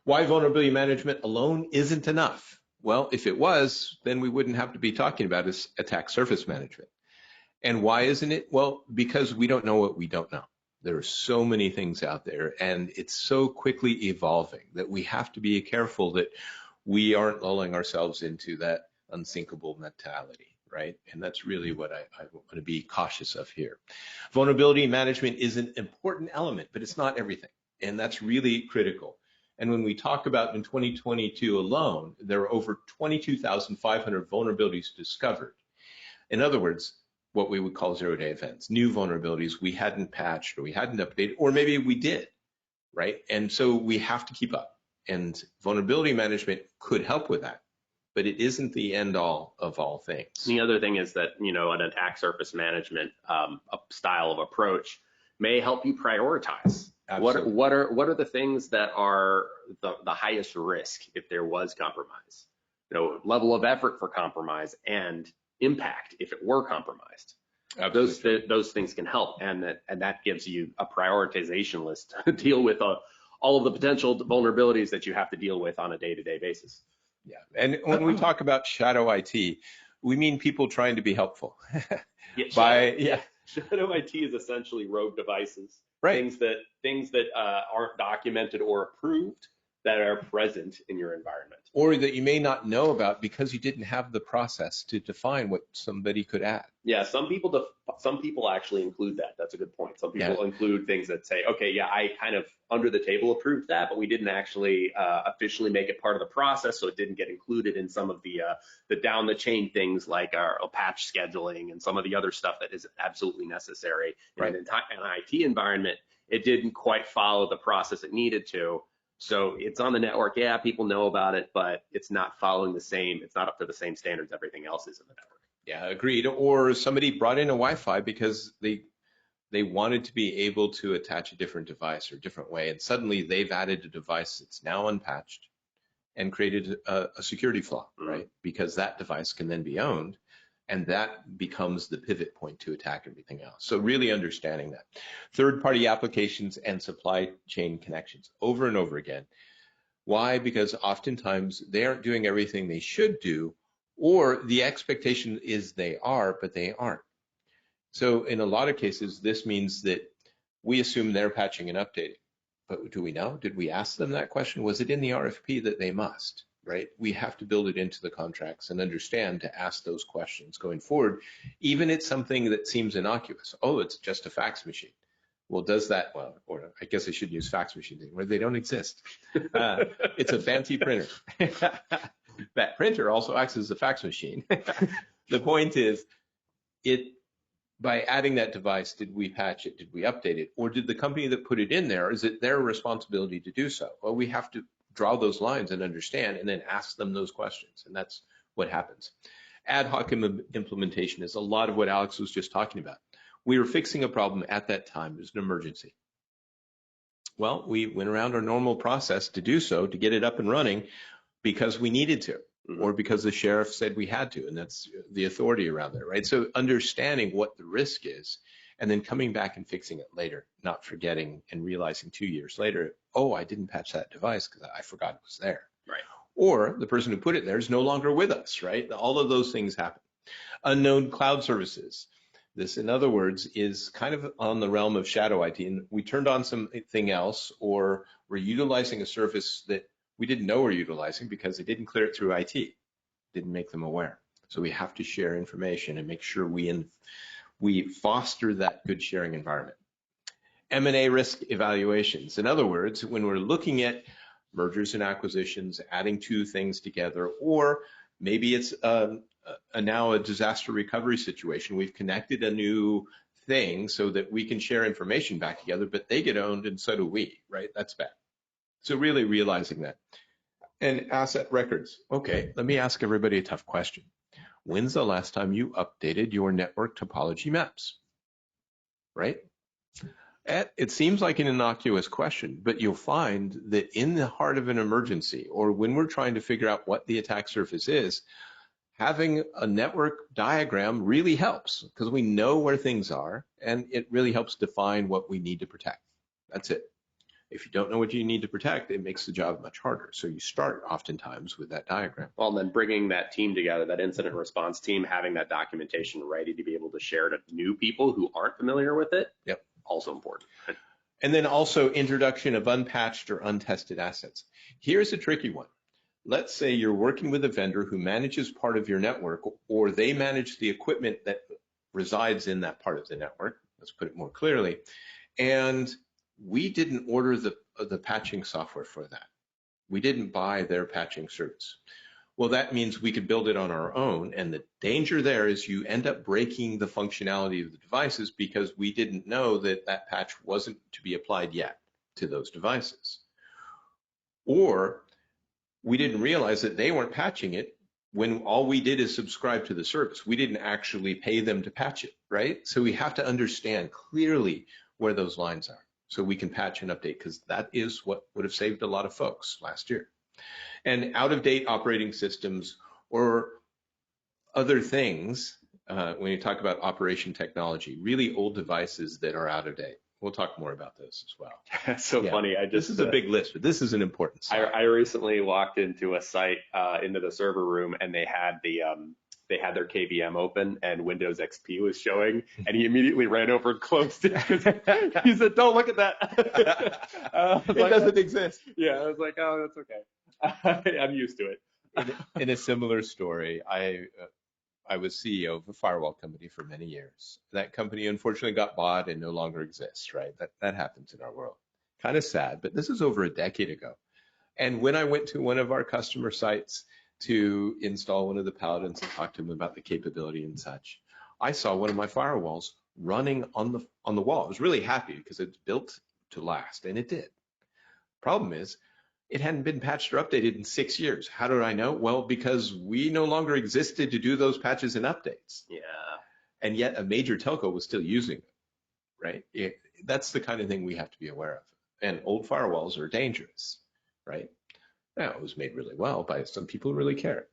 Why vulnerability management alone isn't enough? Well, if it was, then we wouldn't have to be talking about is attack surface management. And why isn't it? Well, because we don't know what we don't know. There are so many things out there, and it's so quickly evolving that we have to be careful that we aren't lulling ourselves into that unsinkable mentality, right? And that's really what I want to be cautious of here. Vulnerability management is an important element, but it's not everything. And that's really critical. And when we talk about in 2022 alone, there are over 22,500 vulnerabilities discovered. In other words, what we would call zero-day events, new vulnerabilities we hadn't patched or we hadn't updated, or maybe we did, right? And so we have to keep up. And vulnerability management could help with that, but it isn't the end all of all things. The other thing is that, you know, an attack surface management style of approach may help you prioritize. Absolutely. What are the things that are the highest risk if there was compromise? You know, level of effort for compromise and impact if it were compromised. Absolutely. Those things can help, and that gives you a prioritization list to deal with all of the potential vulnerabilities that you have to deal with on a day-to-day basis. Yeah, and when we talk about shadow IT, we mean people trying to be helpful. Shadow IT is essentially rogue devices, right? Things that aren't documented or approved that are present in your environment, or that you may not know about because you didn't have the process to define what somebody could add. Yeah, some people actually include that. That's a good point. Some people include things that say, okay, yeah, I kind of under the table approved that, but we didn't actually officially make it part of the process, so it didn't get included in some of the down the chain things like our patch scheduling and some of the other stuff that is absolutely necessary in an IT environment. It didn't quite follow the process it needed to. So it's on the network. Yeah, people know about it, but it's not following it's not up to the same standards everything else is in the network. Yeah, agreed. Or somebody brought in a Wi-Fi because they wanted to be able to attach a different device or a different way, and suddenly they've added a device that's now unpatched and created a security flaw, right? Because that device can then be owned, and that becomes the pivot point to attack everything else. So really understanding that. Third-party applications and supply chain connections over and over again. Why? Because oftentimes they aren't doing everything they should do, or the expectation is they are, but they aren't. So in a lot of cases, this means that we assume they're patching and updating. But do we know? Did we ask them that question? Was it in the RFP that they must? Right? We have to build it into the contracts and understand to ask those questions going forward, even it's something that seems innocuous. Oh, it's just a fax machine. Well, does that, well, or I guess I shouldn't use fax machines anymore. They don't exist. It's a fancy printer. That printer also acts as a fax machine. The point is, by adding that device, did we patch it? Did we update it? Or did the company that put it in there, is it their responsibility to do so? Well, we have to draw those lines and understand and then ask them those questions. And that's what happens. Ad hoc implementation is a lot of what Alex was just talking about. We were fixing a problem at that time. It was an emergency. Well, we went around our normal process to do so, to get it up and running because we needed to, or because the sheriff said we had to, and that's the authority around there, right? So understanding what the risk is and then coming back and fixing it later, not forgetting and realizing 2 years later, oh, I didn't patch that device because I forgot it was there. Right. Or the person who put it there is no longer with us, right? All of those things happen. Unknown cloud services. This, in other words, is kind of on the realm of shadow IT, and we turned on something else, or we're utilizing a service that we didn't know we're utilizing because they didn't clear it through IT, didn't make them aware. So we have to share information and make sure we foster that good sharing environment. M&A risk evaluations. In other words, when we're looking at mergers and acquisitions, adding two things together, or maybe it's now a disaster recovery situation. We've connected a new thing so that we can share information back together, but they get owned and so do we, right? That's bad. So really realizing that. And asset records. Okay, let me ask everybody a tough question. When's the last time you updated your network topology maps? Right? It seems like an innocuous question, but you'll find that in the heart of an emergency, or when we're trying to figure out what the attack surface is, having a network diagram really helps because we know where things are, and it really helps define what we need to protect. That's it. If you don't know what you need to protect, it makes the job much harder. So you start oftentimes with that diagram. Well, and then bringing that team together, that incident response team, having that documentation ready to be able to share to new people who aren't familiar with it. Yep. Also important. And then also introduction of unpatched or untested assets. Here's a tricky one. Let's say you're working with a vendor who manages part of your network, or they manage the equipment that resides in that part of the network. Let's put it more clearly. And we didn't order the patching software for that. We didn't buy their patching service. Well, that means we could build it on our own. And the danger there is you end up breaking the functionality of the devices because we didn't know that that patch wasn't to be applied yet to those devices. Or we didn't realize that they weren't patching it when all we did is subscribe to the service. We didn't actually pay them to patch it, right? So we have to understand clearly where those lines are so we can patch and update, because that is what would have saved a lot of folks last year. And out-of-date operating systems or other things, when you talk about operation technology, really old devices that are out of date. We'll talk more about this as well. That's so funny. This is a big list, but this is an important slide. I recently walked into a site, into the server room, and they had their KVM open and Windows XP was showing, and he immediately ran over and closed it. He said, "Don't look at that." It doesn't exist. Yeah, I was like, "Oh, that's okay. I'm used to it." In a similar story, I was CEO of a firewall company for many years. That company unfortunately got bought and no longer exists, right? That happens in our world. Kind of sad, but this is over a decade ago. And when I went to one of our customer sites to install one of the Paladins and talk to them about the capability and such, I saw one of my firewalls running on the wall. I was really happy because it's built to last, and it did. Problem is, it hadn't been patched or updated in 6 years. How did I know? Well, because we no longer existed to do those patches and updates. Yeah. And yet a major telco was still using it, right? That's the kind of thing we have to be aware of. And old firewalls are dangerous, right? Now, it was made really well by some people who really care.